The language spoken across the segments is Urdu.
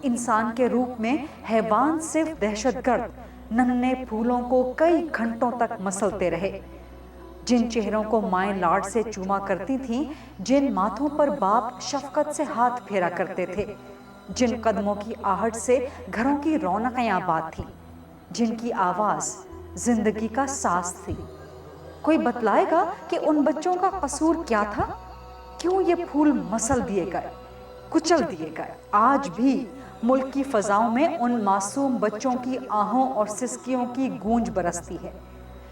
انسان کے روپ میں حیوان صرف دہشت گرد ننھے پھولوں کو کئی گھنٹوں تک مسلتے رہے، جن چہروں کو مائیں لاڈ سے چوما کرتی تھیں، جن ماتھوں پر باپ شفقت سے ہاتھ پھیرا کرتے تھے، جن قدموں کی آہٹ سے گھروں کی رونقیں آباد تھیں، جن کی آواز زندگی کا ساز تھی۔ کوئی بتلائے گا کہ ان بچوں کا قصور کیا تھا؟ کیوں یہ پھول مسل دیے گئے، کچل دیے گئے؟ آج بھی ملک کی فضاؤں میں ان معصوم بچوں کی آہوں اور سسکیوں کی گونج برستی ہے،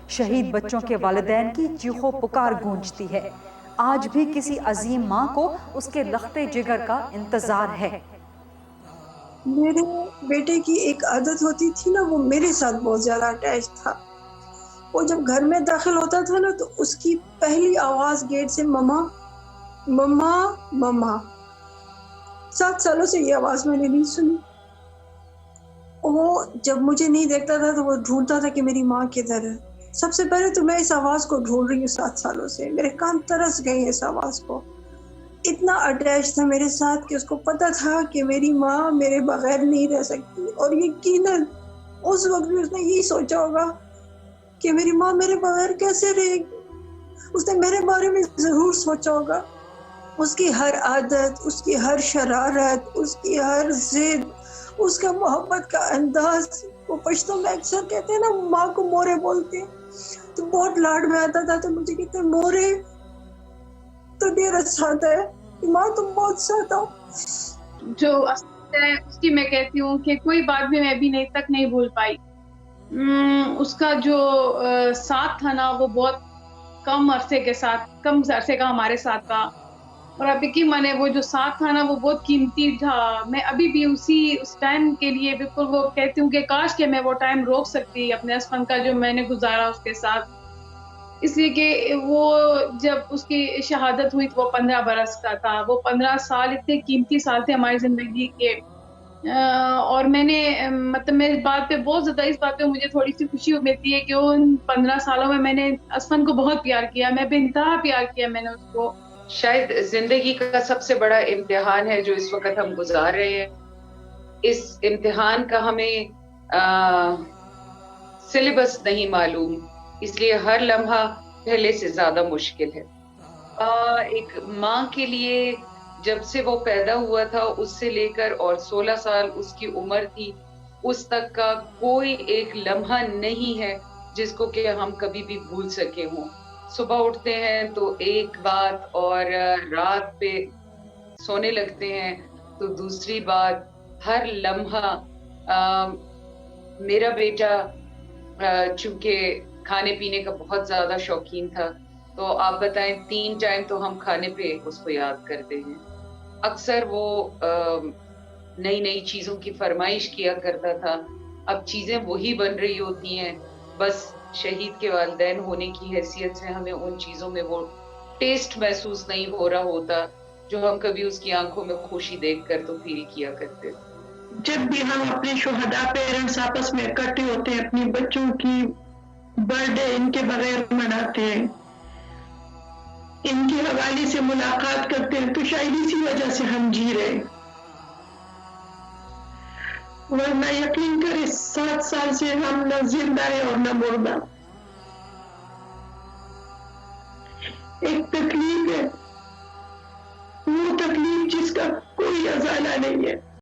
شہید بچوں کے والدین کی چیخو پکار گونجتی ہے۔ آج بھی کسی عظیم ماں کو اس کے لختے جگر کا انتظار ہے۔ میرے بیٹے کی ایک عادت ہوتی تھی نا، وہ میرے ساتھ بہت زیادہ اٹیچ تھا۔ وہ جب گھر میں داخل ہوتا تھا نا تو اس کی پہلی آواز گیٹ سے مما مما مما۔ 7 سالوں سے یہ آواز میں نے نہیں سنی۔ وہ جب مجھے نہیں دیکھتا تھا تو وہ ڈھونڈتا تھا کہ میری ماں کدھر ہے۔ سب سے پہلے تو میں اس آواز کو ڈھونڈ رہی ہوں 7 سالوں سے، میرے کان ترس گئے ہیں اس آواز کو۔ اتنا اٹیچ تھا میرے ساتھ کہ اس کو پتا تھا کہ میری ماں میرے بغیر نہیں رہ سکتی، اور یقیناً اس وقت بھی اس نے یہی سوچا ہوگا کہ میری ماں میرے بغیر کیسے رہے گی۔ اس نے میرے بارے میں ضرور سوچا ہوگا۔ اس کی ہر عادت، اس کی ہر شرارت، اس کی ہر ضد، اس کا محبت کا انداز، وہ پشتوں میں اکثر کہتے ہیں نا، ماں کو مورے بولتے ہیں، تو بہت لاڈ میں آتا تھا تو مجھے کہتے ہیں مورے تو ڈیر اچھا آتا ہے کہ ماں تم بہت ساتھ ہو۔ جو ہے اس کی میں کہتی ہوں کہ کوئی بات بھی میں ابھی تک نہیں بھول پائی۔ اس کا جو ساتھ تھا نا وہ بہت کم عرصے کا ہمارے ساتھ تھا، اور اب کی میں نے وہ جو ساتھ تھا نا وہ بہت قیمتی تھا۔ میں ابھی بھی اس ٹائم کے لیے بالکل وہ کہتی ہوں کہ کاش کہ میں وہ ٹائم روک سکتی اپنے اسفن کا جو میں نے گزارا اس کے ساتھ، اس لیے کہ وہ جب اس کی شہادت ہوئی تو وہ 15 برس کا تھا۔ وہ 15 سال اتنے قیمتی سال تھے ہماری زندگی کے، اور میں نے مطلب میں اس بات پہ بہت زیادہ، اس بات پہ مجھے تھوڑی سی خوشی ملتی ہے کہ ان 15 سالوں میں نے اسفن کو بہت پیار کیا، میں بے انتہا پیار کیا میں نے اس کو۔ شاید زندگی کا سب سے بڑا امتحان ہے جو اس وقت ہم گزار رہے ہیں۔ اس امتحان کا ہمیں سلیبس نہیں معلوم، اس لیے ہر لمحہ پہلے سے زیادہ مشکل ہے۔ ایک ماں کے لیے جب سے وہ پیدا ہوا تھا اس سے لے کر اور 16 سال اس کی عمر تھی، اس تک کا کوئی ایک لمحہ نہیں ہے جس کو کہ ہم کبھی بھی بھول سکے ہوں۔ صبح اٹھتے ہیں تو ایک بات، اور رات پہ سونے لگتے ہیں تو دوسری بات۔ ہر لمحہ میرا بیٹا چونکہ کھانے پینے کا بہت زیادہ شوقین تھا، تو آپ بتائیں 3 ٹائم تو ہم کھانے پہ اس کو یاد کرتے ہیں۔ اکثر وہ نئی نئی چیزوں کی فرمائش کیا کرتا تھا۔ اب چیزیں وہی بن رہی ہوتی ہیں، بس شہید کے والدین ہونے کی حیثیت سے ہمیں ان چیزوں میں وہ ٹیسٹ محسوس نہیں ہو رہا ہوتا جو ہم کبھی اس کی آنکھوں میں خوشی دیکھ کر تو فیل کیا کرتے۔ جب بھی ہم اپنے شہداء پیرنٹس آپس میں اکٹھے ہوتے ہیں، اپنی بچوں کی برتھ ڈے ان کے بغیر مناتے ہیں، ان کے حوالے سے ملاقات کرتے ہیں، تو شاید اسی وجہ سے ہم جی رہے، ورنہ یقین کرے 7 سال سے ہم نہ زندہ ہے اور نہ مردہ۔